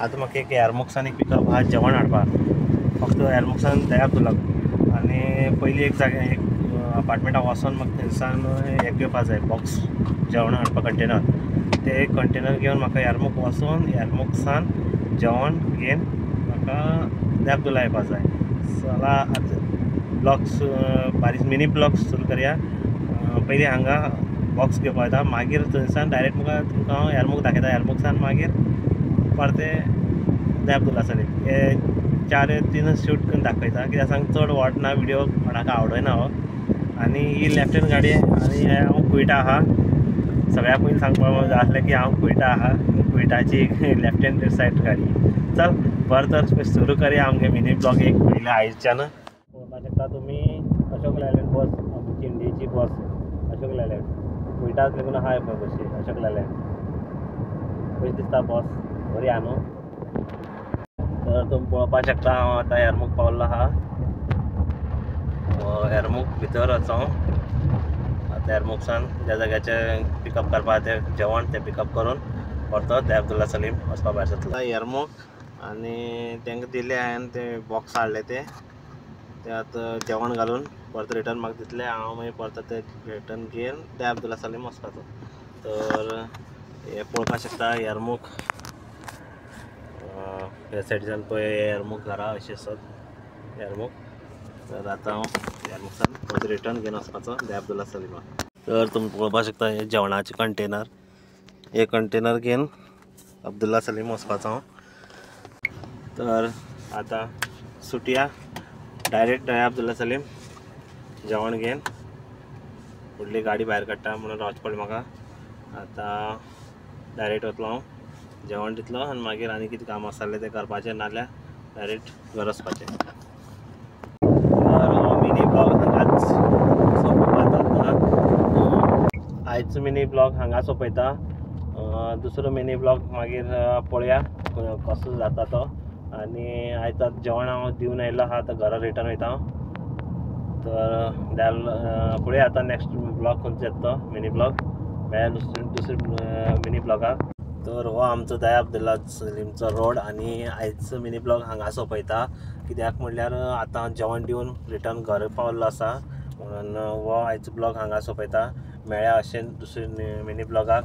आतां म्हाका एक एरमुक्सान एक पिकअप आहा जेवण हाडपाक फक्त एरमुक्सान दयाक लागून आनी पयलीं एक जाग्यार एक अपार्टमेंटाक वचोन म्हाका थंयसान एक घेवपाक जाय बॉक्स जेवण हाडपाक कंटेनर ते एक कंटेनर घेवन म्हाका एरमुक वचून एरमुक्सान जेवण घेवन म्हाका देवदुला येवपाक जाय चला ब्लॉग्स बारीक मिनी ब्लॉग्स सुरू करया पयलीं हांगा बॉक्स घेवपाक येता मागीर थंयसान डायरेक्ट म्हाका तुमकां हांव एरमुक दाखयता एरमुक्सान मागीर परतें देवदुला सलीम हे 4-3 शूट करून दाखयता कित्याक सांग चड व्हड ना व्हिडिओ कोणाक आवडना हो आनी ही लेफ्ट हँड गाडी आनी हांव कुयटा आहा सगळ्या पयलीं सांगपाक जाय आसलें की हांव कुयटा आहा कुयटाची लेफ्ट हँड सायड गाडी चल बरें तर सुरू करया आमगे मिनी ब्लॉग एक पयलें आयच्यान पळोवपाक शकता तुमी अशोक लेलँड बस आमची इंडियेची बस अशोक लेलँड कुयटाच लेगून आहा पळय बशी अशोक लेलँड कशी दिसता बस बरी आहा न्हू तर तुमी पळोवपाक शकता हांव आतां एरमुक पावल्लो आहा एरमुक भितर वचों आतां एरमुकसान ज्या जाग्याचें पिकअप करपाक तें जेवण तें पिकअप करून परतो देवदुला सलीम वचपा भायर सरतलो एरमुक आनी तांकां दिलें हांवें ते बॉक्स हाडले ते आतां जेवण घालून परतो रिटर्न म्हाका दितले हांव मागीर परतो ते रिटर्न घेवन देवदुला सलीम वचपाचो तर हे पळोवपाक शकता एरमुक ह्या सायडीच्यान पळय एरमुक घरा अशें आसात एरमुक तर आतां हांव एरमुकसान परतो रिटर्न घेवन वचपाचो देवदुला सलीमाक तर तुमी पळोवपाक शकता हे जेवणाचे कंटेनर हे कंटेनर घेवन अब्दुल्ला सलीम वचपाचो हांव तर आतां सुटया डायरेक्ट अब्दुल्ला सलीम जेवण घेवन फुडली गाडी भायर काडटा म्हणून रावचें पडलें म्हाका आतां डायरेक्ट वतलो हांव जेवण दितलो आनी मागीर आनी कितें काम आसतलें तें करपाचें नाजाल्यार डायरेक्ट घर वचपाचें मिनी ब्लॉग हांगाच सोंपोवपाक आयचो मिनी ब्लॉग हांगा सोंपयता दुसरो मिनी ब्लॉग मागीर पळोवया कसो जाता तो आनी आयज जेवण हांव दिवन आयिल्लो आहा आतां घरा रिटर्न वयता हांव तर पळोवया आतां नॅक्स्ट ब्लॉग खंयचो येता तो मिनी ब्लॉग मेळ्या दुसरे मिनी ब्लॉगाक तर हो आमचो अब्दुल्ला सलीमचो रोड आनी आयचो मिनी ब्लॉग हांगा सोंपयता कित्याक म्हणल्यार आतां जेवण दिवन रिटर्न घर पावल्लो आसा म्हणून हो आयचो ब्लॉग हांगा सोंपयता मेळ्या अशें दुसरे मिनी ब्लॉगाक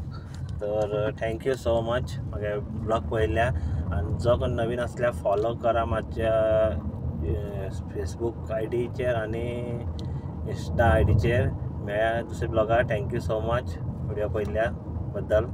तर थँक्यू सो मच म्हागे ब्लॉग पळयल्या आनी जो कोण नवीन आसल्यार फॉलो करा म्हाज्या फेसबूक आयडीचेर आनी इंस्टा आयडीचेर मेळ्या दुसऱ्या ब्लॉगार थँक्यू सो मच व्हिडिओ पळयल्या बद्दल